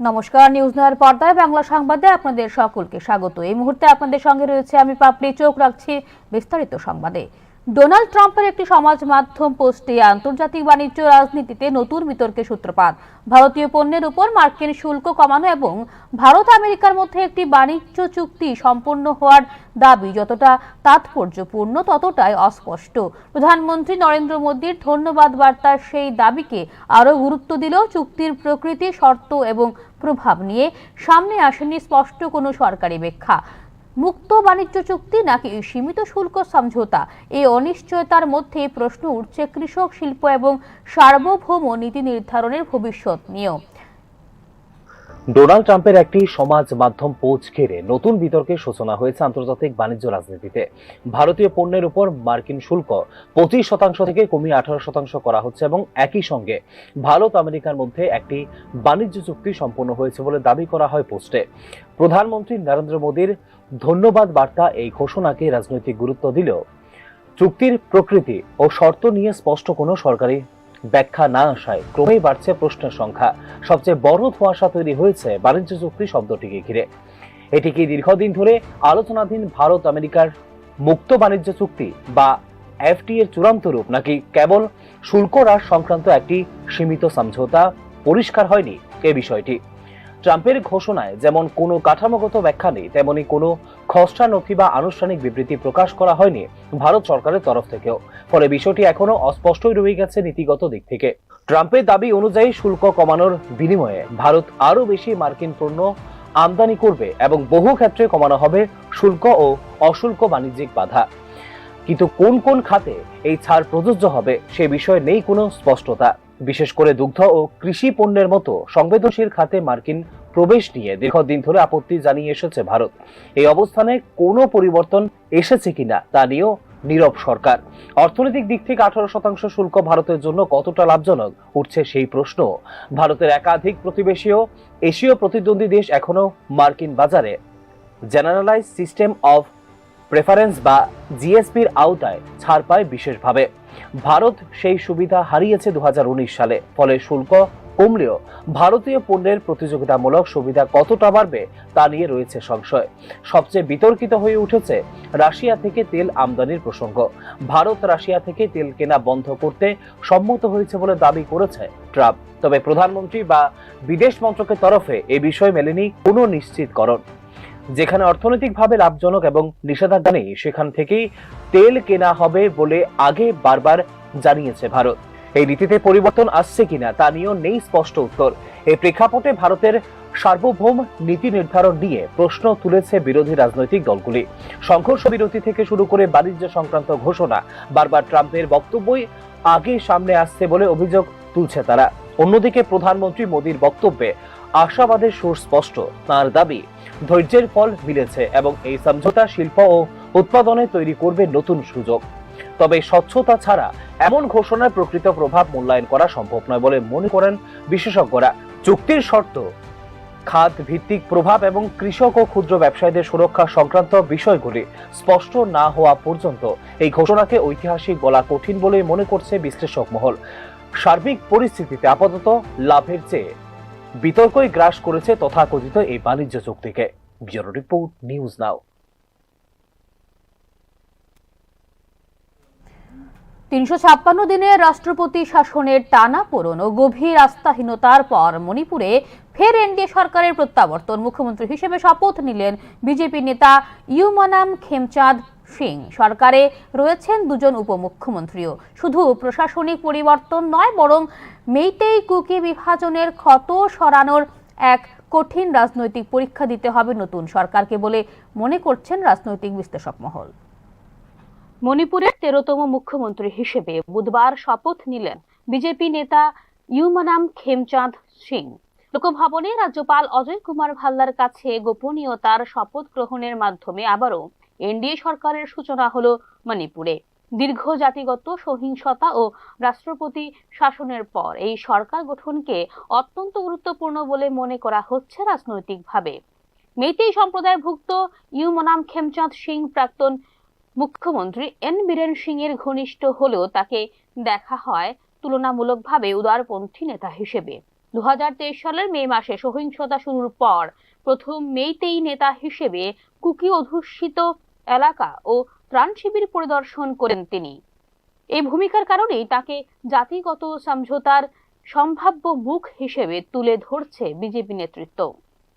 নমস্কার, নিউজ নয়ের পর্দায় বাংলা সংবাদে আপনাদের সকলকে স্বাগত। এই মুহূর্তে আপনাদের সঙ্গে রয়েছে আমি পাপড়ি। চোখ রাখছি বিস্তারিত সংবাদে। ডোনাল্ড ট্রাম্পের একটি সমাজ মাধ্যম পোস্টে আন্তর্জাতিক বাণিজ্য রাজনীতিতে নতুন বিতর্কের সূত্রপাত। ভারতীয় পণ্যের উপর মার্কিন শুল্ক কমানো এবং ভারত আমেরিকার মধ্যে একটি বাণিজ্য চুক্তি সম্পন্ন হওয়ার দাবি যতটা তাৎপর্যপূর্ণ ততটাই অস্পষ্ট। প্রধানমন্ত্রী নরেন্দ্র মোদীর ধন্যবাদ বার্তার সেই দাবিকে আরও গুরুত্ব দিলেও চুক্তির প্রকৃতি, শর্ত এবং প্রভাব নিয়ে সামনে আসেনি স্পষ্ট কোনো সরকারি ব্যাখ্যা। মুক্ত বাণিজ্য চুক্তি নাকি সীমিত শুল্ক সমঝোতা, এই অনিশ্চয়তার মধ্যে প্রশ্ন উঠছে কৃষক, শিল্প এবং সার্বভৌম নীতি নির্ধারণের ভবিষ্যৎ নিয়েও। ডোনাল্ড ট্রাম্পের একটি সমাজ মাধ্যম পোস্ট ঘিরে নতুন বিতর্কের সূচনা হয়েছে আন্তর্জাতিক বাণিজ্য রাজনীতিতে। ভারতীয় পণ্যের উপর মার্কিন শুল্ক 25% থেকে কমিয়ে 18% করা হচ্ছে এবং একই সঙ্গে ভারত আমেরিকার মধ্যে একটি বাণিজ্য চুক্তি সম্পন্ন হয়েছে বলে দাবি করা হয় পোস্টে। প্রধানমন্ত্রী নরেন্দ্র মোদীর ধন্যবাদ বার্তা এই ঘোষণাকে রাজনৈতিক গুরুত্ব দিলেও চুক্তির প্রকৃতি ও শর্ত নিয়ে স্পষ্ট কোনো সরকারি ব্যাখ্যা না আসায় ক্রমেই বাড়ছে প্রশ্নের সংখ্যা। সবচেয়ে বড় ধোঁয়াশা তৈরি হয়েছে বাণিজ্য চুক্তি শব্দটিকে ঘিরে। এটি কি দীর্ঘদিন ধরে আলোচনাধীন ভারত আমেরিকার মুক্ত বাণিজ্য চুক্তি বা এফটিএ এর চূড়ান্ত রূপ, নাকি কেবল শুল্ক হ্রাস সংক্রান্ত একটি সীমিত সমঝোতা? পরিষ্কার হয়নি এ বিষয়টি। ট্রাম্পের ঘোষণায় যেমন কোনো কাঠামোগত ব্যাখ্যা নেই, তেমনি কোনো খসড়া নথি বা আনুষ্ঠানিক বিবৃতি প্রকাশ করা হয়নি ভারত সরকারের তরফ থেকেও। ফলে বিষয়টি এখনো অস্পষ্টই রয়ে গেছে নীতিগত দিক থেকে। ট্রাম্পের দাবি অনুযায়ী শুল্ক কমানোর বিনিময়ে ভারত আরও বেশি মার্কিন পণ্য আমদানি করবে এবং বহু ক্ষেত্রে কমানো হবে শুল্ক ও অশুল্ক বাণিজ্যিক বাধা। কিন্তু কোন কোন খাতে এই ছাড় প্রযোজ্য হবে সে বিষয়ে নেই কোনো স্পষ্টতা। বিশেষ করে দুগ্ধ ও কৃষি পণ্যের মতো সংবেদনশীল খাতে মার্কিন প্রবেশ নিয়ে দীর্ঘদিন ধরে আপত্তি জানিয়ে এসেছে ভারত। এই অবস্থানে কোনো পরিবর্তন এসেছে কিনা তা নিয়েও নীরব সরকার। অর্থনৈতিক দিক থেকে 18% শুল্ক ভারতের জন্য কতটা লাভজনক উঠছে সেই প্রশ্ন। ভারতের একাধিক প্রতিবেশী ও এশীয় প্রতিদ্বন্দ্বী দেশ এখনো মার্কিন বাজারে জেনারেলাইজ সিস্টেম অফ প্রেফারেন্স বা জিএসপির আওতায় ছাড় পায় বিশেষভাবে। ভারত সেই সুবিধা হারিয়েছে 2019 সালে। ফলে শুল্ক কমলেও ভারতীয় পণ্যের প্রতিযোগিতামূলক সুবিধা কতটা বাড়বে তা নিয়ে রয়েছে সংশয়। সবচেয়ে বিতর্কিত হয়ে উঠেছে রাশিয়া থেকে তেল আমদানির প্রসঙ্গ। ভারত রাশিয়া থেকে তেল কেনা বন্ধ করতে সম্মত হয়েছে বলে দাবি করেছে ট্রাম্প। তবে প্রধানমন্ত্রী বা বিদেশ মন্ত্রকের তরফে এ বিষয়ে মেলেনি কোনো নিশ্চিতকরণ। যেখানে অর্থনৈতিকভাবে লাভজনক এবং নিষেধাজ্ঞা নেই, সেখান থেকেই তেল কেনা হবে বলে আগে বারবার জানিয়েছে ভারত। এই নীতিতে পরিবর্তন আসছে কিনা তা নিয়েও নেই স্পষ্ট উত্তর। এই প্রেক্ষাপটে ভারতের সার্বভৌম নীতি নির্ধারণ নিয়ে প্রশ্ন তুলেছে বিরোধী রাজনৈতিক দলগুলি। সংঘর্ষ বিরতি থেকে শুরু করে বাণিজ্য সংক্রান্ত ঘোষণা, বারবার ট্রাম্পের বক্তব্যই আগে সামনে আসছে বলে অভিযোগ তুলছে তারা। অন্যদিকে প্রধানমন্ত্রী মোদীর বক্তব্যে আশাবাদের সুর স্পষ্ট। তাঁর দাবি ধৈর্যের ফল মিলেছে এবং এই সমঝোতা শিল্প ও উৎপাদনে তৈরি করবে নতুন সুযোগ। তবে স্বচ্ছতা ছাড়া এমন ঘোষণার প্রকৃত প্রভাব মূল্যায়ন করা সম্ভব নয় বলে মনে করেন বিশেষজ্ঞরা। চুক্তির শর্ত, খাত ভিত্তিক প্রভাব এবং কৃষক ও ক্ষুদ্র ব্যবসায়ীদের সুরক্ষা সংক্রান্ত বিষয়গুলি স্পষ্ট না হওয়া পর্যন্ত এই ঘোষণাকে ঐতিহাসিক বলা কঠিন বলে মনে করছে বিশ্লেষক মহল। সার্বিক পরিস্থিতিতে আপাতত লাভের চেয়ে বিতর্কই গ্রাস করেছে তথাকথিত এই বাণিজ্য চুক্তিকে। Bureau report, news now. 356 দিনের রাষ্ট্রপতি শাসনের টানাপোড়েন ও গভীর আস্থাহীনতার পর মণিপুরে ফের এনডিএ সরকারের প্রত্যাবর্তন। মুখ্যমন্ত্রী হিসেবে শপথ নিলেন বিজেপি নেতা ইউমানাম খেমচাঁদ সিং। সরকারে রয়েছেন দুজন উপমুখ্যমন্ত্রীও। শুধু প্রশাসনিক পরিবর্তন নয়, বরং মেইতেই কুকি বিভাজনের ক্ষত সরানোর এক কঠিন রাজনৈতিক পরীক্ষা দিতে হবে নতুন সরকারকে বলে মনে করছেন রাজনৈতিক বিশ্লেষক মহল। মণিপুরের 13তম মুখ্যমন্ত্রী হিসেবে বুধবার শপথ নিলেন বিজেপি নেতা ইউমানাম খেমচাঁদ সিং। লোকভবনে রাজ্যপাল অজয় কুমার ভাল্লার কাছে গোপনীয়তার শপথ গ্রহণের মাধ্যমে আবারও এনডিএ সরকারের সূচনা হলো মণিপুরে। দীর্ঘ জাতিগত সহিংসতা ও রাষ্ট্রপতি শাসনের পর এই সরকার গঠনকে অত্যন্ত গুরুত্বপূর্ণ বলে মনে করা হচ্ছে রাজনৈতিকভাবে। মেইতেই সম্প্রদায়ভুক্ত ইউমানাম খেমচাঁদ সিং প্রাক্তন মুখ্যমন্ত্রী এন বীরেন সিং এর ঘনিষ্ঠ হলেও তাকে দেখা হয় তুলনামূলকভাবে উদারপন্থী নেতা হিসেবে। 2023 সালের মে মাসে সহিংসতা শুরুর পর প্রথম মেইতেই নেতা হিসেবে কুকি অধ্যুষিত এলাকা ও ত্রাণ শিবির পরিদর্শন করেন তিনি। এই ভূমিকার কারণেই তাকে জাতিগত সমঝোতার সম্ভাব্য মুখ হিসেবে তুলে ধরছে বিজেপি নেতৃত্ব।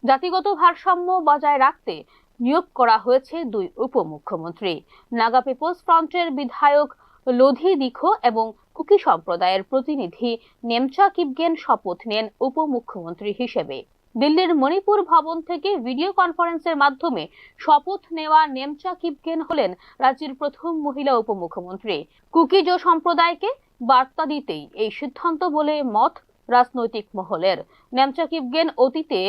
জাতিগত ভারসাম্য বজায় রাখতে নিয়োগ করা হয়েছে দুই উপমুখ্যমন্ত্রী। নাগা পিপলস ফ্রন্টের বিধায়ক লোধি দিখো এবং কুকি সম্প্রদায়ের প্রতিনিধি নেমচা কিপগেন শপথ নেন উপমুখ্যমন্ত্রী হিসেবে। দিল্লির মণিপুর ভবন থেকে ভিডিও কনফারেন্সের মাধ্যমে শপথ নেওয়া নেমচা কিপগেন হলেন রাজ্যের প্রথম মহিলা উপমুখ্যমন্ত্রী। কুকিজো সম্প্রদায়কে বার্তা দিতেই এই সিদ্ধান্ত বলে মত রাজনৈতিক মহলের। নেমচা কিপগেন অতীতে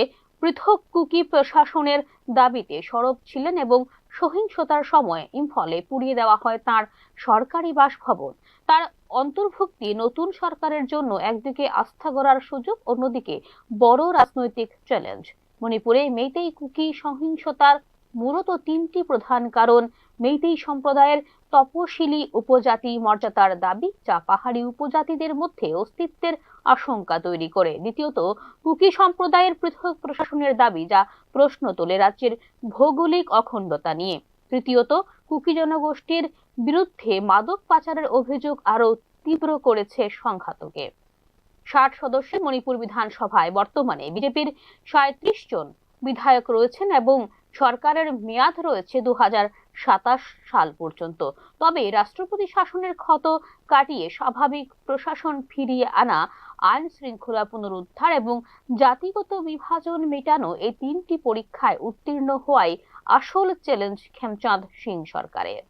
পৃথক কুকি প্রশাসনের দাবিতে সরব ছিলেন এবং সহিংসতার সময় ইম্ফলে পুড়িয়ে দেওয়া হয় তার সরকারি বাসভবন। তার অন্তর্ভুক্তি নতুন সরকারের জন্য একদিকে আস্থা গড়ার সুযোগ, অন্যদিকে বড় রাজনৈতিক চ্যালেঞ্জ। মণিপুরে মেইতেই কুকি সহিংসতার মূলত তিনটি প্রধান কারণ: মেইতেই সম্প্রদায়ের তপশিলি উপজাতি মর্যাদার দাবি, যা পাহাড়ি উপজাতিদের মধ্যে অস্তিত্বের আশঙ্কা তৈরি করে; দ্বিতীয়ত, কুকি সম্প্রদায়ের পৃথক প্রশাসনের দাবি, যা প্রশ্ন তোলে রাজ্যের ভৌগোলিক অখণ্ডতা নিয়ে; তৃতীয়ত, কুকি জনগোষ্ঠীর বিরুদ্ধে মাদক পাচারের অভিযোগ আরো তীব্র করেছে সংঘাতকে। 60 সদস্যের মণিপুর বিধানসভায় বর্তমানে বিজেপির 37 জন বিধায়ক রয়েছেন এবং সরকারের মেয়াদ রয়েছে 2027 সাল পর্যন্ত। তবে রাষ্ট্রপতি শাসনের ক্ষত কাটিয়ে স্বাভাবিক প্রশাসন ফিরিয়ে আনা, আইন শৃঙ্খলা পুনরুদ্ধার এবং জাতিগত বিভাজন মেটানো, এই তিনটি পরীক্ষায় উত্তীর্ণ হওয়াই আসল চ্যালেঞ্জ খেমচাঁদ সিং সরকারের।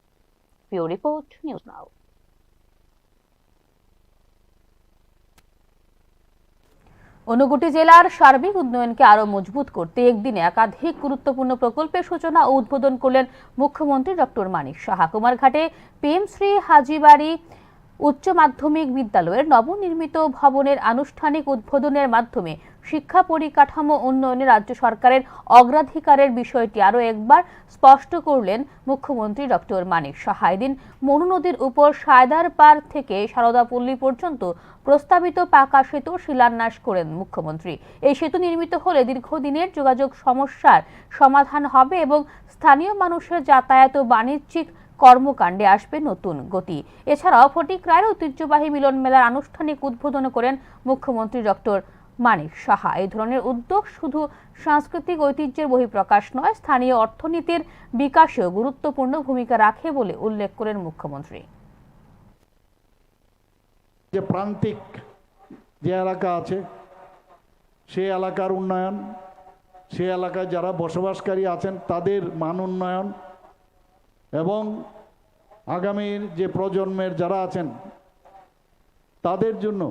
ব্যুরো রিপোর্ট, নিউজ নাও। ঊনকোটি জেলার সার্বিক উন্নয়নকে আরো মজবুত করতে একদিনে একাধিক গুরুত্বপূর্ণ প্রকল্পের সূচনা ও উদ্বোধন করলেন মুখ্যমন্ত্রী ডক্টর মানিক সাহা। কুমারঘাটে PM শ্রী হাজিবাড়ি উচ্চ মাধ্যমিক বিদ্যালয়ের নবনির্মিত ভবনের আনুষ্ঠানিক উদ্বোধনের মাধ্যমে শিক্ষা পরিকাঠামো উন্নয়নে রাজ্য সরকারের অগ্রাধিকারের বিষয়টি আরও একবার স্পষ্ট করলেন মুখ্যমন্ত্রী ডক্টর মানিক সাহা। এদিন মনু নদীর উপর সায়দার পার থেকে সারদাপল্লী পর্যন্ত প্রস্তাবিত পাকা সেতু শিলান্যাস করেন মুখ্যমন্ত্রী। এই সেতু নির্মিত হলে দীর্ঘদিনের যোগাযোগ সমস্যার সমাধান হবে এবং স্থানীয় মানুষের যাতায়াত ও বাণিজ্যিক কর্মকাণ্ডে আসবে নতুন গতি। এছাড়াও ফটিকরায়ের ঐতিহ্যবাহী মিলন মেলার আনুষ্ঠানিক উদ্বোধন করেন মুখ্যমন্ত্রী ডক্টর মানিক সাহা। এই ধরনের উদ্যোগ শুধু সাংস্কৃতিক ঐতিহ্যের বহিঃপ্রকাশ নয়, স্থানীয় অর্থনীতির বিকাশেও গুরুত্বপূর্ণ ভূমিকা রাখে বলে উল্লেখ করেন মুখ্যমন্ত্রী। যে প্রান্তিক যে এলাকা আছে, সেই এলাকার উন্নয়ন, সেই এলাকায় যারা বসবাসকারী আছেন তাদের মান উন্নয়ন এবং আগামীর যে প্রজন্মের যারা আছেন তাদের জন্য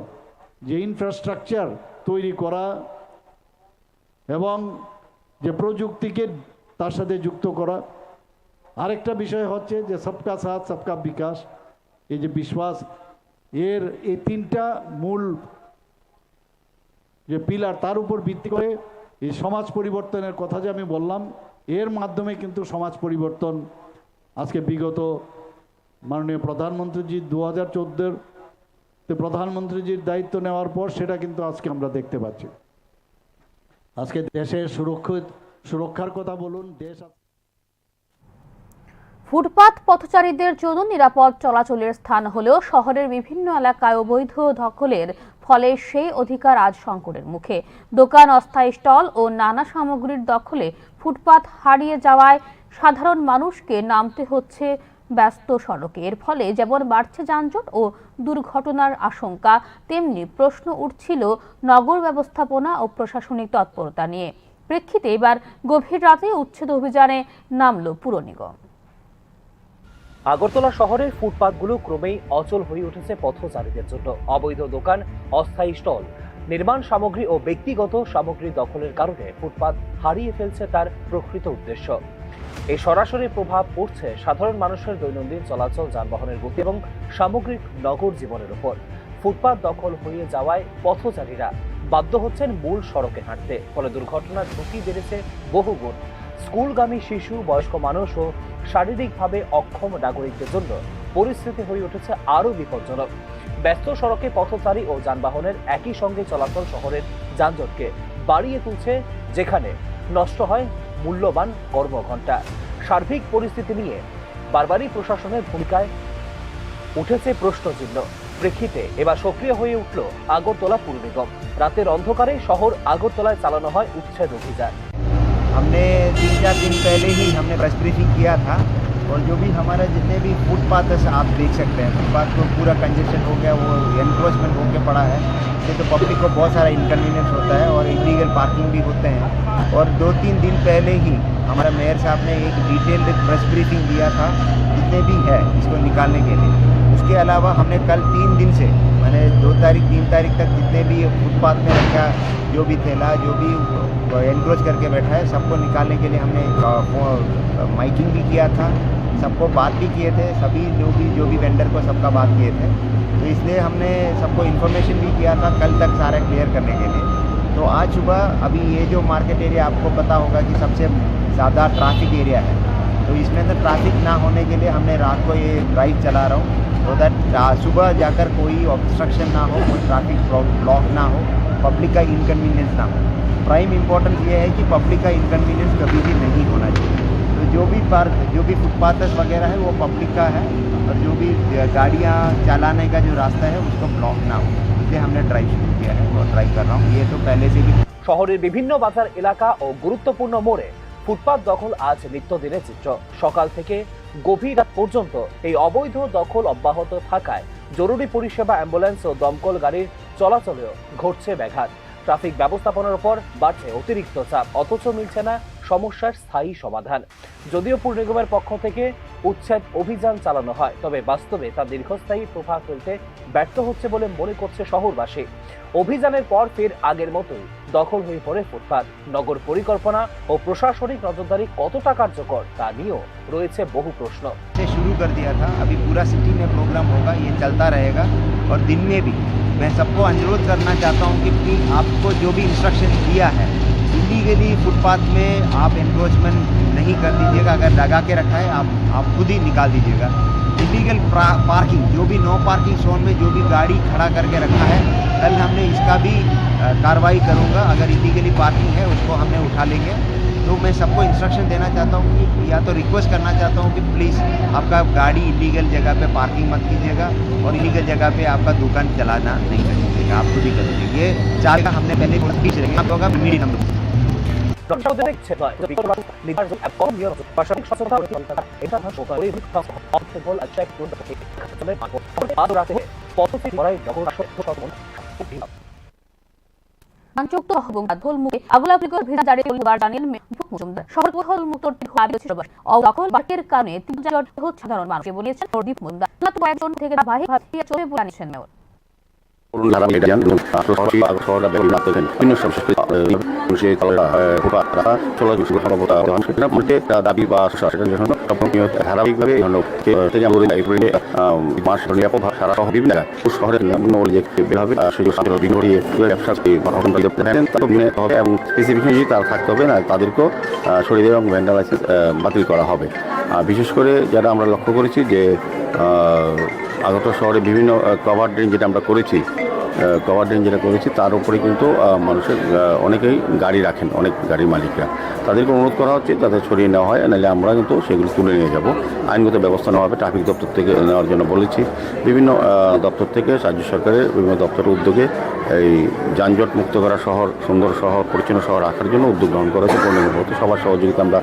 যে ইনফ্রাস্ট্রাকচার তৈরি করা এবং যে প্রযুক্তিকে তার সাথে যুক্ত করা। আরেকটা বিষয় হচ্ছে যে সবকা সাথ সবকা বিকাশ, এই যে বিশ্বাস, এই তিনটা মূল যে পিলার, তার উপর ভিত্তি করে এই সমাজ পরিবর্তনের কথা যে আমি বললাম, এর মাধ্যমে কিন্তু সমাজ পরিবর্তন আজকে বিগত মাননীয় প্রধানমন্ত্রীজি 2014-তে প্রধানমন্ত্রীজির দায়িত্ব নেওয়ার পর সেটা কিন্তু আজকে আমরা দেখতে পাচ্ছি। আজকে দেশের সুরক্ষার কথা বলুন, দেশ ফুটপাত পথচারীদের জন্য নিরাপদ চলাচলের স্থান হলেও শহরের বিভিন্ন এলাকায় অবৈধ দখলের ফলে সেই অধিকার আজ সংকটের মুখে। দোকান, অস্থায়ী স্টল ও নানা সামগ্রীর দখলে ফুটপাত হারিয়ে যাওয়ায় সাধারণ মানুষকে নামতে হচ্ছে ব্যস্ত সড়কে। এর ফলে যেমন বাড়ছে যানজট ও দুর্ঘটনার আশঙ্কা, তেমনি প্রশ্ন উঠছিল নগর ব্যবস্থাপনা ও প্রশাসনিক তৎপরতা নিয়ে। প্রেক্ষিতে এবার গভীর রাতে উচ্ছেদ অভিযানে নামল পুর নিগম। আগরতলা শহরের ফুটপাতগুলো ক্রমেই অচল হয়ে উঠেছে পথচারীদের জন্য। অবৈধ দোকান, অস্থায়ী স্টল, নির্মাণ সামগ্রী ও ব্যক্তিগত সামগ্রী দখলের কারণে ফুটপাত হারিয়ে ফেলছে তার প্রকৃত উদ্দেশ্য। এই সরাসরি প্রভাব পড়ছে সাধারণ মানুষের দৈনন্দিন চলাচল, যানবাহনের গতি এবং সামগ্রিক নগর জীবনের উপর। ফুটপাত দখল হয়ে যাওয়ায় পথচারীরা বাধ্য হচ্ছেন মূল সড়কে হাঁটতে, ফলে দুর্ঘটনার ঝুঁকি বেড়েছে বহুগুণ। স্কুলগামী শিশু, বয়স্ক মানুষ ও শারীরিকভাবে অক্ষম নাগরিকদের জন্য পরিস্থিতি হয়ে উঠেছে আরও বিপজ্জনক। ব্যস্ত সড়কে পথচারী ও যানবাহনের একই সঙ্গে চলাচল শহরের যানজটকে বাড়িয়ে তুলছে, যেখানে নষ্ট হয় মূল্যবান কর্মঘণ্টা। সার্বিক পরিস্থিতি নিয়ে বারবারই প্রশাসনের ভূমিকায় উঠেছে প্রশ্নচিহ্ন। প্রেক্ষিতে এবার সক্রিয় হয়ে উঠল আগরতলা পুর নিগম। রাতের অন্ধকারে শহর আগরতলায় চালানো হয় উচ্ছেদ অভিযান। हमने 3-4 दिन पहले ही हमने प्रेस ब्रीफिंग किया था और जो भी हमारा जितने भी फुटपाथ है आप देख सकते हैं, फुटपाथ को पूरा कंजेशन हो गया, वो एनक्रोचमेंट होके पड़ा है। इससे तो पब्लिक को बहुत सारा इनकन्वीनियंस होता है और इलीगल पार्किंग भी होते हैं। और 2-3 दिन पहले ही हमारा मेयर साहब ने एक डिटेल्ड प्रेस ब्रीफिंग दिया था जितने भी है इसको निकालने के लिए। उसके अलावा हमने कल 3 दिन से मैंने 2 तारीख 3 तारीख तक जितने भी फुटपाथ में रखा जो भी थैला जो भी एनक्रोच करके बैठा है सबको निकालने के लिए हमने माइकिंग भी किया था, सबको बात भी किए थे, सभी जो भी वेंडर को सबका बात किए थे। तो इसलिए हमने सबको इन्फॉर्मेशन भी किया था कल तक सारा क्लियर करने के लिए। तो आज सुबह अभी ये जो मार्केट एरिया आपको पता होगा कि सबसे ज़्यादा ट्रैफिक एरिया है, तो इसमें तो ट्रैफिक ना होने के लिए हमने रात को ये ड्राइव चला रहा हूँ तो दैट सुबह जाकर कोई ऑब्स्ट्रक्शन ना हो, कोई ट्रैफिक ब्लॉक ना हो, पब्लिक का इनकन्वीनियंस ना हो। प्राइम इम्पोर्टेंस ये है कि पब्लिक का इनकन्वीनियंस कभी भी नहीं होना चाहिए। तो जो भी फुटपाथर्स वगैरह है वो पब्लिक का है और जो भी गाड़ियाँ चलाने का जो रास्ता है उसको ब्लॉक ना हो, इसलिए हमने ड्राइव शुरू किया है और ड्राइव कर रहा हूँ। ये तो पहले से भी শহরের বিভিন্ন বাজার এলাকা ও গুরুত্বপূর্ণ মোড়ে ফুটপাত দখল আজ নিত্যদিনের চিত্র। সকাল থেকে গভীর রাত পর্যন্ত এই অবৈধ দখল অব্যাহত থাকায় জরুরি পরিষেবা অ্যাম্বুলেন্স ও দমকল গাড়ির চলাচলেও ঘটছে ব্যাঘাত। ট্রাফিক ব্যবস্থাপনার উপর বাড়ছে অতিরিক্ত চাপ, অথচ মিলছে না সমস্যার স্থায়ী সমাধান। যদিও পুর নিগমের পক্ষ থেকে উচ্ছেদ অভিযান চালানো হয়, তবে বাস্তবে তা দীর্ঘস্থায়ী প্রভাব ফেলতে ব্যর্থ হচ্ছে বলে মনে করছে শহরবাসী। অভিযানের পর ফের আগের মতোই দখল হয়ে পড়ে ফুটপাত। নগর পরিকল্পনা ও প্রশাসনিক নজরদারি কতটা কার্যকর তা নিয়েও রয়েছে বহু প্রশ্ন। से शुरू कर दिया था, अभी पूरा सिटी में प्रोग्राम होगा, ये चलता रहेगा और दिन में भी मैं सबको अनुरोध करना चाहता हूँ कि प्लीज आपको जो भी इंस्ट्रक्शन दिया है इलीगली फुटपाथ में आप एनक्रोचमेंट नहीं कर दीजिएगा। अगर लगा के रखा है आप खुद ही निकाल दीजिएगा। इलीगल पार्किंग जो भी नो पार्किंग जोन में जो भी गाड़ी खड़ा करके रखा है, कल हमने इसका भी कार्रवाई करूँगा। अगर इलीगली पार्किंग है उसको हमने उठा लेंगे। तो मैं सबको इंस्ट्रक्शन देना चाहता हूँ कि या तो रिक्वेस्ट करना चाहता हूँ कि प्लीज़ आपका गाड़ी इलीगल जगह पे पार्किंग मत कीजिएगा और इलीगल जगह पे आपका दुकान चलाना नहीं कर दीजिएगा, आप खुद ही कर दीजिए। ये चार का हमने पहले आप होगा मीडियम नंबर। মানচুক্ত এবং দখল মুক্তি আগুলাপিকর ভিড় জারি করবার জানিয়েন মজুমদার। শহর দখল মুক্ত দখল বাকের কারণে তীব্র যানজট হচ্ছে সাধারণ মানুষকে বলেছেন প্রদীপ মজুমদার। কয়েকজন থেকে ভাই ভাবিয়ে চলে বলে জানিয়েছেন মেয়র। দাবি বা ধারাবাহিকভাবে সারা বিভিন্ন শহরের এবং স্পেসিফিক তার থাকতে হবে না, তাদেরকেও সরিয়ে দেওয়া এবং ভেন্ডার লাইসেন্স বাতিল করা হবে। বিশেষ করে যারা আমরা লক্ষ্য করেছি যে আগরতলা শহরে বিভিন্ন কভার ড্রেন যেটা আমরা করেছি, তার উপরে কিন্তু মানুষের অনেকেই গাড়ি রাখেন, অনেক গাড়ির মালিকরা, তাদেরকে অনুরোধ করা হচ্ছে তাদের ছড়িয়ে নেওয়া হয়, নাহলে আমরা কিন্তু সেগুলো তুলে নিয়ে যাব। আইনগত ব্যবস্থা নেওয়া হবে। ট্রাফিক দপ্তর থেকে নেওয়ার জন্য বলেছি, বিভিন্ন দপ্তর থেকে রাজ্য সরকারের বিভিন্ন দপ্তরের উদ্যোগে এই যানজট মুক্ত করা শহর, সুন্দর শহর, পরিচ্ছন্ন শহর রাখার জন্য উদ্যোগ গ্রহণ করা হয়েছে। পূর্ণাঙ্গ সবার সহযোগিতা আমরা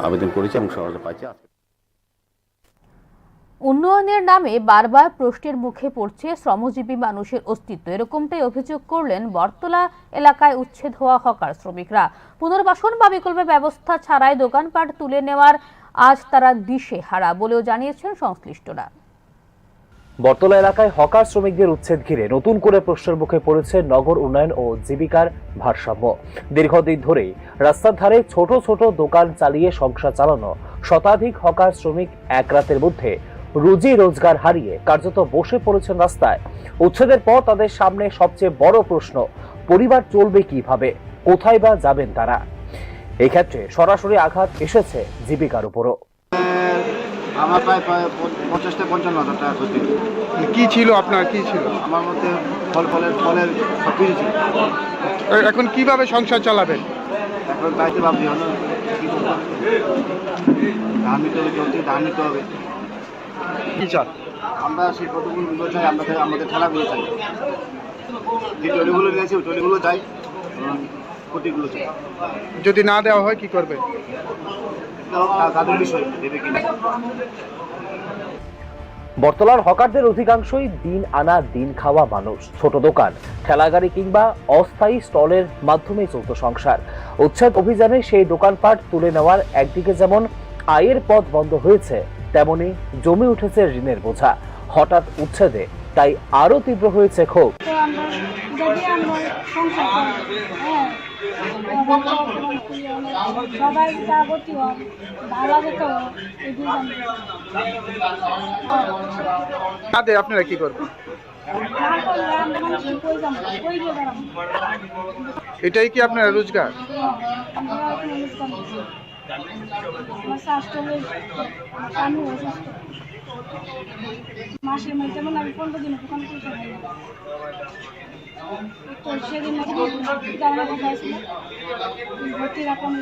আবেদন করেছি এবং সহযোগিতা পাইছি। উন্নয়নের নামে বারবার প্রশ্নের মুখে পড়ছে শ্রমজীবী মানুষের অস্তিত্ব, এরকমটাই অভিযোগ করলেন বটতলা এলাকায় উচ্ছেদ হওয়া হকার শ্রমিকরা। পুনর্বাসন বা বিকল্প ব্যবস্থা ছাড়াই দোকানপাট তুলে নেওয়ার আজ তারা দিশেহারা বলেও জানিয়েছেন সংশ্লিষ্টরা। বটতলা এলাকায় হকার শ্রমিকদের উচ্ছেদ ঘিরে নতুন করে প্রশ্নের মুখে পড়েছে নগর উন্নয়ন ও জীবিকার ভারসাম্য। দীর্ঘদিন ধরেই রাস্তার ধারে ছোট ছোট দোকান চালিয়ে সংসার চালানো শতাধিক হকার শ্রমিক এক রাতের মধ্যে রুজি রোজগার হারিয়ে কার্যত বসে পড়েছেন রাস্তায়। উচ্ছেদের পর তাদের সামনে সবচেয়ে বড় প্রশ্ন, পরিবার চলবে কিভাবে, কোথায় বা যাবেন তারা। এই ক্ষেত্রে সরাসরি আঘাত এসেছে জীবিকার উপরও। আমার প্রায় 50-55,000 টাকা ক্ষতি। কি ছিল আপনার, কি ছিল? আমার মধ্যে ফলের সব কিছু ছিল। এখন কিভাবে সংসার চালাবেন? এখন বাড়িতে ভাবছি হলো কী করবো, ধান নিতে হবে, চলছে ধান নিতে হবে। কি চান? আমরা সেই কতগুলো চাই, আমাদের খেলাগুলো চাই, যে টলিগুলো নিয়েছি ওই টলিগুলো চাই, ক্ষতিগুলো চাই। যদি না দেওয়া হয় কি করবে? তাদের বিষয় দেবে কিনা। বর্তলার হকারদের অধিকাংশই দিন আনা দিন খাওয়া মানুষ। ছোট দোকান, ঠেলাগাড়ি কিংবা অস্থায়ী স্টলের মাধ্যমে চলত সংসার। উচ্ছেদ অভিযানে সেই দোকানপাট তুলে নেওয়ার একদিকে যেমন আয়ের পথ বন্ধ হয়েছে, তেমনি জমে উঠেছে ঋণের বোঝা। হঠাৎ উচ্ছেদে তাই আরো তীব্র হয়েছে ক্ষোভ। সবাই যা করতে হয় ভালো যেত তাদের আপনারা কি করবেন? এটাই কি আপনার রোজগার? মাসের মধ্যে যেমন আমি 15 দিন দোকান করতে পারি, তো সেদিন জানা কথা ছিল ভর্তি রকম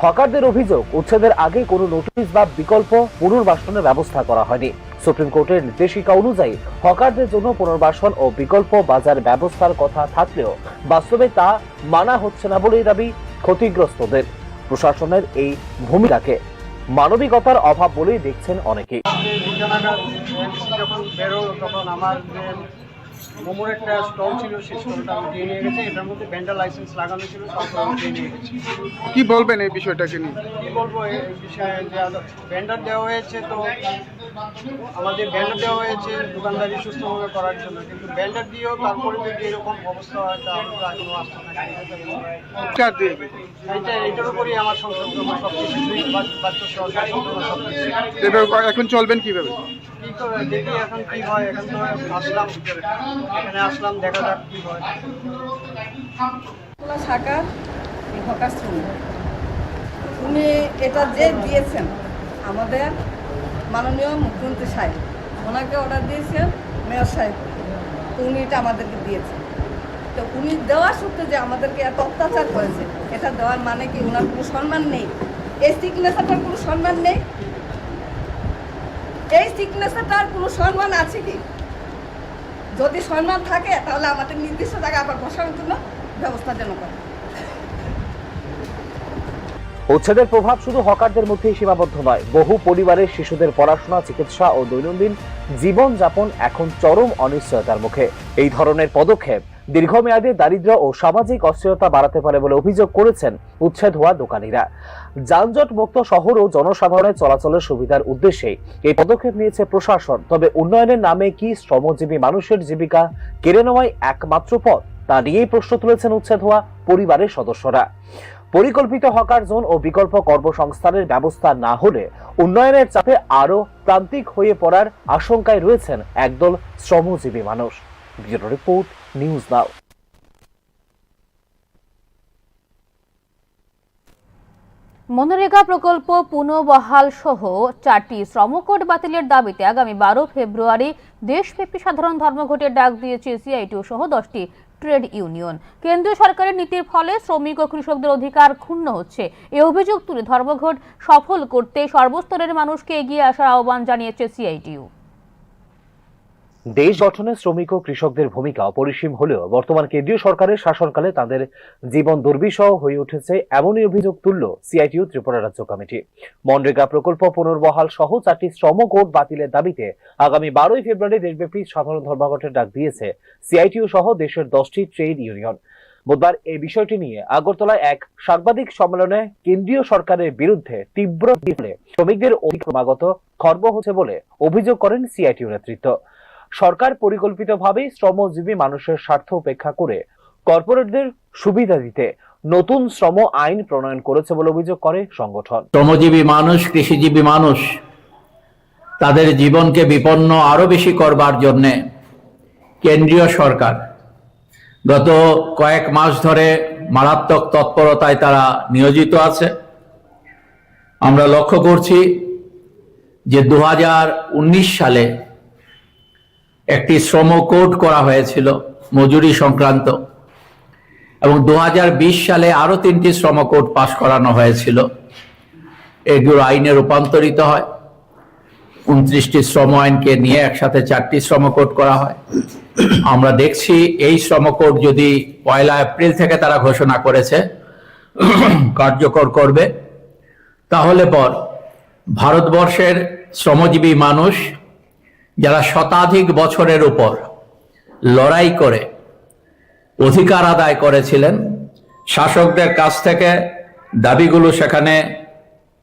হকারদের অভিযোগ, উচ্ছেদের আগে কোনো নোটিশ বা বিকল্প পুনর্বাসনের ব্যবস্থা করা হয়নি। সুপ্রিম কোর্টের নির্দেশিকা অনুযায়ী হকারদের জন্য পুনর্বাসন ও বিকল্প বাজার ব্যবস্থার কথা থাকলেও বাস্তবে তা মানা হচ্ছে না বলেই দাবি ক্ষতিগ্রস্তদের। প্রশাসনের এই ভূমিকাকে মানবিকতার অভাব বলেই দেখছেন অনেকেই। যখন বেরো তখন আমার যে মোমোর একটা স্টল ছিল সেই স্টলটা আমি দিয়ে নিয়ে গেছে। এটার মধ্যে ভেন্ডার লাইসেন্স লাগানো ছিল, সব আমি দিয়ে নিয়ে গেছি। কি বলবেন এই বিষয়টাকে নিয়ে? কি বলবো এই বিষয়ে, যে ভেন্ডার দেওয়া হয়েছে, তো আমাদের ভেন্ডার দেওয়া হয়েছে দোকানদারি সুস্থভাবে করার জন্য, কিন্তু ভেন্ডার দিয়েও তারপরে যদি এরকম অবস্থা হয় তাহলে তো এখনো আসতে থাকে। এইটার উপরই আমার সংসার সব কিছু, বাচ্চা সরকার সব কিছু। এখন চলবেন কিভাবে? কি করে দেখি এখন কি হয়। এখন তো আসলাম, এখানে আসলাম, দেখা যাক কি হয়। শাখা হকার শ্রমিক, উনি এটা যে দিয়েছেন আমাদের মাননীয় মুখ্যমন্ত্রী সাহেব, ওনাকে অর্ডার দিয়েছেন মেয়র সাহেব, তো উনি এটা আমাদেরকে দিয়েছেন। তো উনি দেওয়ার সত্ত্বে যে আমাদেরকে এত অত্যাচার করেছে, এটা দেওয়ার মানে কি ওনার কোনো সম্মান নেই? এই সিগনেচারটার কোনো সম্মান নেই? এই সিগনেচারটার কোনো সম্মান আছে কি? যদি সম্মান থাকে তাহলে আমাদের নির্দিষ্ট জায়গায় আবার বসানোর জন্য ব্যবস্থা যেন করে। উচ্ছেদের প্রভাব শুধু হকারদের মধ্যেই সীমাবদ্ধ নয়। বহু পরিবারের শিশুদের পড়াশোনা, চিকিৎসা ও দৈনন্দিন জীবন যাপন এখন চরম অনিশ্চয়তার মুখে। এই ধরনের পদক্ষেপ দীর্ঘমেয়াদে দারিদ্র্য ও সামাজিক অস্থিরতা বাড়াতে পারে বলে অভিযোগ করেছেন উচ্ছেদ হওয়া দোকানিরা। যানজট মুক্ত শহর ও জনসাধারণের চলাচলের সুবিধার উদ্দেশ্যে এই পদক্ষেপ নিয়েছে প্রশাসন। তবে উন্নয়নের নামে কি শ্রমজীবী মানুষের জীবিকা কেড়ে নেওয়াই একমাত্র পথ, তা নিয়েই প্রশ্ন তুলেছেন উচ্ছেদ হওয়া পরিবারের সদস্যরা। পরিকল্পিত হকার জোন ও বিকল্প কর্মসংস্থানের ব্যবস্থা না হলে উন্নয়নের চাপে আরো প্রান্তিক হয়ে পড়ার আশঙ্কায় রয়েছেন একদল শ্রমজীবী মানুষ। ব্যুরো রিপোর্ট, নিউজ নাও। মনরেগা প্রকল্প পুনর্বহাল সহ 4টি শ্রমকোড বাতিলের দাবিতে আগামী 12 ফেব্রুয়ারি দেশব্যাপী সাধারণ ধর্মঘটের ডাক দিয়েছে সিআইটিইউ সহ 10টি ট্রেড ইউনিয়ন। কেন্দ্রীয় সরকারের নীতির ফলে শ্রমিক ও কৃষকদের অধিকার ক্ষুণ্ণ হচ্ছে, এই অভিযোগ তুলে ধর্মঘট সফল করতে সর্বস্তরের মানুষকে এগিয়ে আসার আহ্বান জানিয়েছে সিআইটিইউ। দেশ গঠনে শ্রমিক ও কৃষকদের ভূমিকা অপরিসীম হলেও বর্তমান কেন্দ্রীয় সরকারের শাসনকালে তাদের জীবন দুর্বিষহ হয়ে উঠেছে, এমনই অভিযোগ তুলল সিআইটিইউ ত্রিপুরা রাজ্য কমিটি। মনরেগা প্রকল্প পুনর্বহাল সহ 4টি শ্রম কোড বাতিলের দাবিতে আগামী 12 ফেব্রুয়ারি দেশব্যাপী সাধারণ ধর্মঘটের ডাক দিয়েছে সিআইটিইউ সহ দেশের 10টি ট্রেড ইউনিয়ন। বুধবার এই বিষয়টি নিয়ে আগরতলায় এক সাংবাদিক সম্মেলনে কেন্দ্রীয় সরকারের বিরুদ্ধে তীব্র বিরোধে শ্রমিকদের ক্রমাগত খর্ব হচ্ছে বলে অভিযোগ করেন সিআইটিইউ নেতৃত্ব। সরকার পরিকল্পিতভাবে শ্রমজীবী মানুষের স্বার্থ উপেক্ষা করে কর্পোরেটদের সুবিধা দিতে নতুন শ্রম আইন প্রণয়ন করেছে বলে অভিযোগ করে সংগঠন। শ্রমজীবী মানুষ, কৃষিজীবী মানুষ তাদের জীবনকে বিপন্ন আরো বেশি করবার জন্য কেন্দ্রীয় সরকার গত কয়েক মাস ধরে মারাত্মক তৎপরতায় তারা নিয়োজিত আছে। আমরা লক্ষ্য করছি যে 2019 সালে একটি শ্রম কোড করা হয়েছিল মজুরি সংক্রান্ত, এবং 2020 সালে আরো 3টি শ্রম কোড পাশ করানো হয়েছিল। এগুলো আইনে রূপান্তরিত হয়। 29টি শ্রম আইনকে নিয়ে একসাথে 4টি শ্রম কোড করা হয়। আমরা দেখছি এই শ্রম কোড যদি 1 এপ্রিল থেকে তারা ঘোষণা করেছে কার্যকর করবে, তাহলে পর ভারতবর্ষের শ্রমজীবী মানুষ যারা শতাধিক বছরের উপর লড়াই করে অধিকার আদায় করেছিলেন, শাসকদের কাছ থেকে দাবিগুলো সেখানে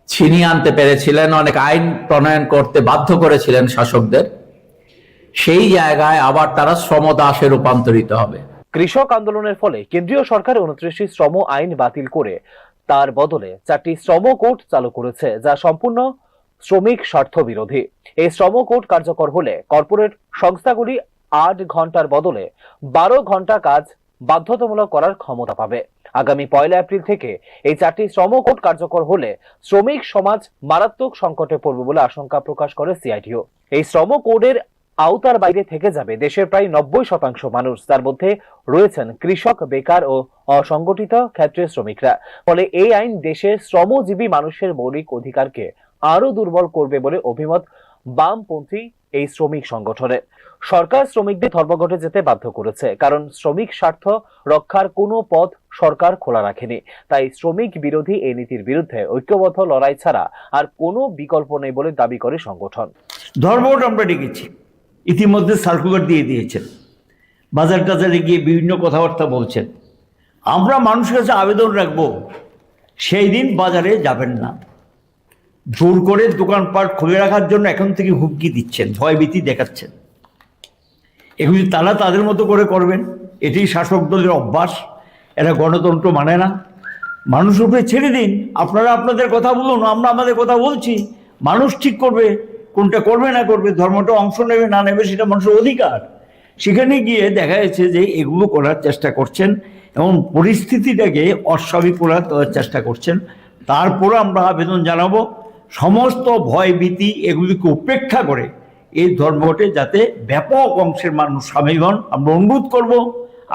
ছিনিয়ে আনতে পেরেছিলেন, অনেক আইন প্রণয়ন করতে বাধ্য করেছিলেন শাসকদের, সেই জায়গায় আবার তারা শ্রমদাসে রূপান্তরিত হবে। কৃষক আন্দোলনের ফলে কেন্দ্রীয় সরকার 29টি শ্রম আইন বাতিল করে তার বদলে 4টি শ্রম কোড চালু করেছে, যা সম্পূর্ণ শ্রমিক স্বার্থ বিরোধী। এই শ্রম কোড কার্যকর হলে কর্পোরেট সংস্থাগুলি 8 ঘন্টার বদলে 12 ঘন্টা কাজ বাধ্যতামূলক করার ক্ষমতা পাবে। আগামী 1 এপ্রিল থেকে এই 4টি শ্রম কোড কার্যকর হলে শ্রমিক সমাজ মারাত্মক সংকটে পড়বে বলে আশঙ্কা প্রকাশ করে সিআইটিইউ। এই শ্রম কোডের আওতার বাইরে থেকে যাবে দেশের প্রায় 90% মানুষ, তার মধ্যে রয়েছেন কৃষক, বেকার ও অসংগঠিত ক্ষেত্রের শ্রমিকরা। ফলে এই আইন দেশের শ্রমজীবী মানুষের মৌলিক অধিকারকে আরো দুর্বল করবে বলে অভিমত বামপন্থী এই শ্রমিক সংগঠনের। সরকার শ্রমিকদের ধর্মঘটে যেতে বাধ্য করেছে, কারণ শ্রমিক স্বার্থ রক্ষার কোনো পথ সরকার খোলা রাখেনি। তাই শ্রমিক বিরোধী এই নীতির বিরুদ্ধে ঐক্যবদ্ধ লড়াই ছাড়া আর কোনো বিকল্প নেই বলে দাবি করে সংগঠন। ধর্মঘট আমরা ডেকেছি, ইতিমধ্যে সার্কুলার দিয়ে দিয়েছেন, বাজার টাজারে গিয়ে বিভিন্ন কথাবার্তা বলছেন। আমরা মানুষের কাছে আবেদন রাখবো, সেই দিন বাজারে যাবেন না। জোর করে দোকানপাট খুলে রাখার জন্য এখন থেকে হুমকি দিচ্ছেন, ভয়ভীতি দেখাচ্ছেন। এগুলি তারা তাদের মতো করে করবেন, এটি শাসক দলের অভ্যাস। এরা গণতন্ত্র মানে না। মানুষের উপরে ছেড়ে দিন, আপনারা আপনাদের কথা বলুন, আমরা আমাদের কথা বলছি। মানুষ ঠিক করবে কোনটা করবে না করবে, ধর্মটা অংশ নেবে না নেবে সেটা মানুষের অধিকার। সেখানে গিয়ে দেখা যাচ্ছে যে এগুলো করার চেষ্টা করছেন এবং পরিস্থিতিটাকে অস্বাভাবিক করার চেষ্টা করছেন। তারপরে আমরা আবেদন জানাবো সমস্ত ভয়ভীতি এগুলিকে উপেক্ষা করে এই ধর্মঘটে যাতে ব্যাপক অংশের মানুষ সামিল হন। আমরা অনুরোধ করব,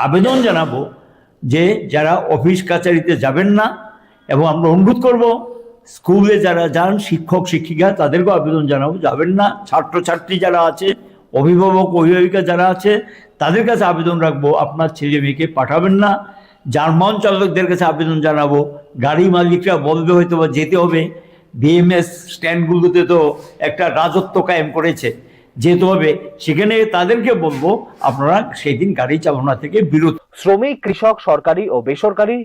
আবেদন জানাবো যে যারা অফিস কাছারিতে যাবেন না, এবং আমরা অনুরোধ করব স্কুলে যারা যান শিক্ষক শিক্ষিকা তাদেরকেও আবেদন জানাবো যাবেন না। ছাত্রছাত্রী যারা আছে, অভিভাবক অভিভাবিকা যারা আছে তাদের কাছে আবেদন রাখবো আপনার ছেলে মেয়েকে পাঠাবেন না। যানবাহন চালকদের কাছে আবেদন জানাবো, গাড়ি মালিকরা বলবে হয়তো বা যেতে হবে, বিএমএস স্ট্যান্ডগুলোতে তো একটা রাজত্ব কায়েম করেছে, যেতে হবে, সেখানে তাদেরকে বলবো আপনারা সেই দিন গাড়ি চালনা থেকে বিরত। শ্রমিক, কৃষক, সরকারি ও বেসরকারি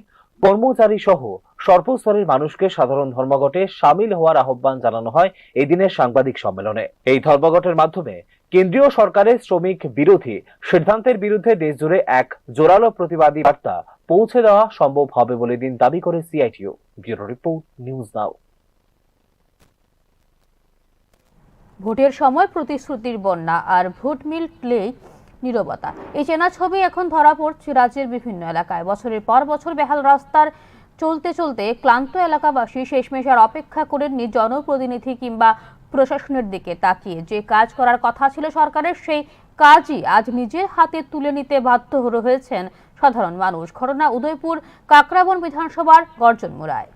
কর্মচারী সহ সর্বস্তরের মানুষকে সাধারণ ধর্মঘটে সামিল হওয়ার আহ্বান জানানো হয় এই দিনের সাংবাদিক সম্মেলনে। এই ধর্মঘটের মাধ্যমে কেন্দ্রীয় সরকারের শ্রমিক বিরোধী সিদ্ধান্তের বিরুদ্ধে দেশজুড়ে এক জোরালো প্রতিবাদী বার্তা পৌঁছে দেওয়া সম্ভব হবে বলে দিন দাবি করে সিআইটিইউ। ব্যুরো রিপোর্ট, নিউজ নাও। ভোটের সময় প্রতিশ্রুতির বন্যা আর ভোট মিললেই নীরবতা, এই চেনা ছবি এখন ধরা পড়ছে রাজ্যের বিভিন্ন এলাকায়। বছরের পর বছর বেহাল রাস্তার চলতে চলতে ক্লান্ত এলাকাবাসী শেষমেশ আর অপেক্ষা করেননি জনপ্রতিনিধি কিংবা প্রশাসনের দিকে তাকিয়ে। যে কাজ করার কথা ছিল সরকারের, সেই কাজই আজ নিজের হাতে তুলে নিতে বাধ্য হয়েছেন সাধারণ মানুষ। ঘটনা উদয়পুর কাকরাবন বিধানসভার গর্জনমুড়ায়।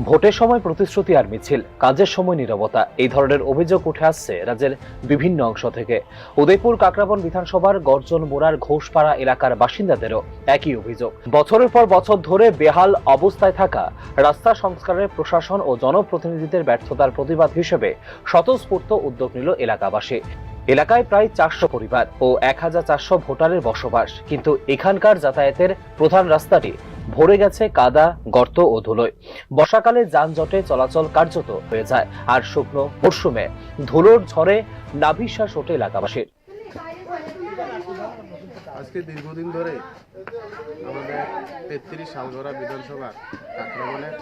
ভোটের সময় প্রতিশ্রুতি আর মিছিল, কাজের সময় নীরবতা, এই ধরনের অভিযোগ উঠে আসছে রাজ্যের বিভিন্ন অংশ থেকে। উদয়পুর কাকরাবন বিধানসভার গর্জনমুড়ার ঘোষপাড়া এলাকার বাসিন্দাদেরও একই অভিযোগ। বছরের পর বছর ধরে বেহাল অবস্থায় থাকা রাস্তা সংস্কারের প্রশাসন ও জনপ্রতিনিধিদের ব্যর্থতার প্রতিবাদ হিসেবে স্বতঃস্ফূর্ত উদ্যোগ নিল এলাকাবাসী। এলাকায় প্রায় 400 পরিবার ও 1400 ভোটারের বসবাস, কিন্তু এখানকার যাতায়াতের প্রধান রাস্তাটি ভরে গেছে কাদা, গর্ত ও ধুলোয়। বর্ষাকালে যানজটে চলাচল কার্যত হয়ে যায়, আর শুকনো মরশুমে ধুলোর ঝড়ে নাভিশ্বাস ওঠে এলাকাবাসীর। আজকে দীর্ঘদিন ধরে আমাদের 33 শালগড়া বিধানসভা কাকরাবনের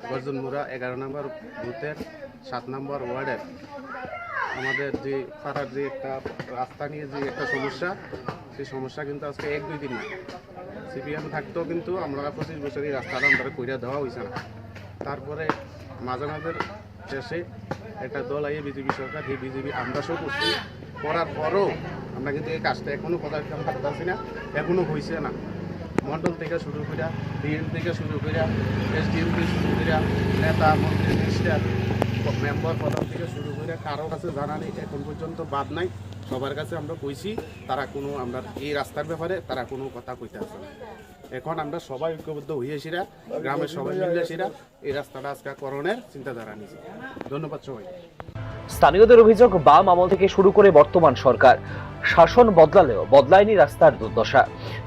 গর্জনমুড়া 11 নম্বর বুথের 7 নম্বর ওয়ার্ডের আমাদের যে পাড়ার যে একটা রাস্তা নিয়ে যে একটা সমস্যা, সেই সমস্যা কিন্তু আজকে 1-2 দিন না। সিপিএম থাকতেও কিন্তু আমরা 25 বছরই রাস্তাটা আমরা কইরা দেওয়া হয়েছে না। তারপরে মাঝে মাঝে শেষে একটা দল আইয়ে বিজেপি সরকার, এই বিজেপি আমরা সব করছি, করার পরও আমরা কিন্তু এই কাজটা এখনও পদার্পণ করতেছি না, এখনও হয়েছে না। মন্ডল থেকে শুরু করে, ডিএম থেকে শুরু করে, এসডিএম থেকে শুরু করে, নেতা মন্ত্রী মিনিস্টার মেম্বার প্রধান থেকে শুরু করে কারো কাছে জানা নেই, এখন পর্যন্ত বাদ নাই। সবার কাছে আমরা কইছি, তারা কোনো আমরা এই রাস্তার ব্যাপারে তারা কোনো কথা কইতে আসে না। এখন আমরা সবাই ঐক্যবদ্ধ হইয়েছিরা, গ্রামের সবাই মিলেছিরা এই রাস্তাটা আজকে করণের চিন্তাধারা নিয়েছি। ধন্যবাদ সবাই। স্থানীয়দের অভিযোগ, বাম আমল থেকে শুরু করে বর্তমান সরকার শাসন বদলালেও বদলায়নি রাস্তার দুর্দশা।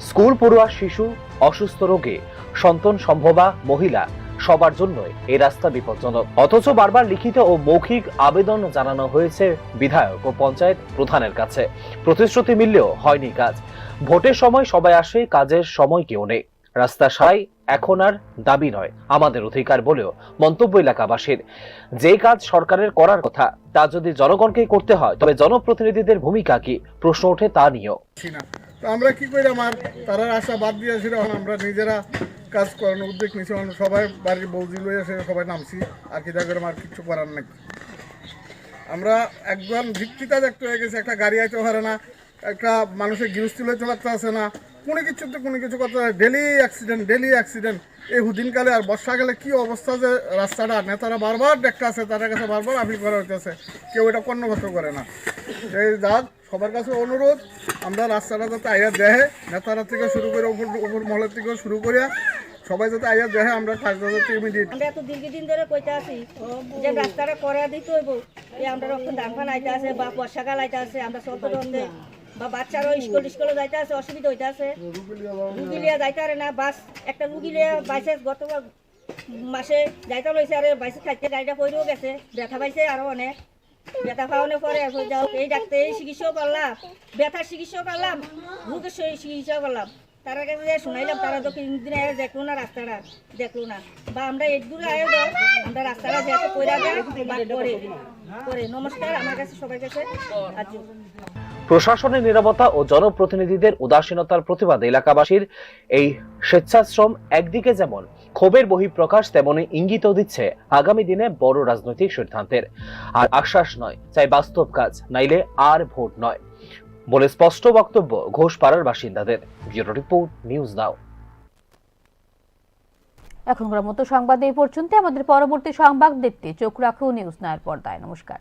স্কুল পড়ুয়া, শিশু, অসুস্থ রোগী, সন্তান সম্ভবা মহিলা সবার জন্যই এই রাস্তা বিপজ্জনক। অথচ বারবার লিখিত ও মৌখিক আবেদন জানানো হয়েছে বিধায়ক ও পঞ্চায়েত প্রধানের কাছে, প্রতিশ্রুতি মিললেও হয়নি কাজ। ভোটের সময় সবাই আসে, কাজের সময় কেউ নেই। রাস্তা সারাই এখন আর দাবি নয়, আমাদের অধিকার বলেও মন্তব্য এলাকাবাসীর। যে কাজ সরকারের করার কথা তা যদি জনগণকেই করতে হয়, তবে জনপ্রতিনিধিদের ভূমিকা কি, প্রশ্ন ওঠে তা নিয়েও। তো আমরা কি করি, আমার তারা আশা বাদ দিয়েছি, আমরা নিজেরা কাজ করানোর উদ্যোগ নিয়েছি। সবাই বাড়ির বৌদি লইয়া সে সবাই নামছি, আর কি করে আমার কিছু করার নাই। আমরা একদম ভিত্তিটা দেখতে হয়ে গেছে, একটা গাড়ি আইতে পারে না, একটা মানুষের গৃহস্থী লইতে পারতে আসে না, কোনো কিছু করতে হয়। ডেলি অ্যাক্সিডেন্ট এই হুদিনকালে। আর বর্ষাকালে কি অবস্থা যে রাস্তাটা, নেতারা বারবার দেখতে আছে, তাদের কাছে বারবার আপিল করা হইতেছে, কেউ এটা কর্ণগত করে না। এই যাক সবার কাছে অনুরোধ, আমরা রাস্তাটা যাতে আইয়া দেহে, নেতারা থেকে শুরু করে উপর মহলের থেকে শুরু করিয়া সবাই যাতে আইয়া দেহে, আমরা কাজটা যাতে ইমিডিয়েট। আমরা এত দীর্ঘদিন ধরে কইতে আছি যে রাস্তাটা করা দিতে হইব, এই আমরা রকম ধান আইতে আছে বা বর্ষাকাল আইতে আছে, আমরা চলতে চলতে বা বাচ্চারাও স্কুলে যাইতে আছে, অসুবিধা হইতে আছে, রুগী লিয়া যাইতে পারে না। বাস একটা রুগী লিয়া বাইসে গত মাসে যাইতে লইছে, আর বাইসে থাকতে গাড়িটা পড়েও গেছে, ব্যথা পাইছে আরো অনেক। ব্যথা খাওয়ানোর পরে এই ডাক্তার এই চিকিৎসাও করলাম, ব্যথার চিকিৎসাও করলাম, রোগের চিকিৎসাও করলাম। তারা কাছে যে শুনাইলাম, তারা তো দিন আগে দেখলো না, রাস্তাটা দেখলো না। বা আমরা এক দূরে আয় আমরা রাস্তাটা যেতে কইরা করে। নমস্কার, আমার কাছে সবার কাছে আজ প্রশাসনের নীরবতা ও জনপ্রতিনিধিদের উদাসীনতার প্রতিবাদে এলাকাবাসীর এই স্বেচ্ছাশ্রম একদিকে যেমন ক্ষোভের বহিঃপ্রকাশ, তেমনি ইঙ্গিতও দিচ্ছে আগামী দিনে বড় রাজনৈতিক সিদ্ধান্তের। আর আশ্বাস নয়, চাই বাস্তব কাজ, নাইলে আর ভোট নয় বলে স্পষ্ট বক্তব্য ঘোষপাড়ার বাসিন্দাদের। ব্যুরো রিপোর্ট, নিউজ নাও। এখনকার মতো সংবাদ এই পর্যন্ত। আমাদের পরবর্তী সংবাদ দেখতে চোখ রাখুন নিউজ নাওয়ের পর্দায়। নমস্কার।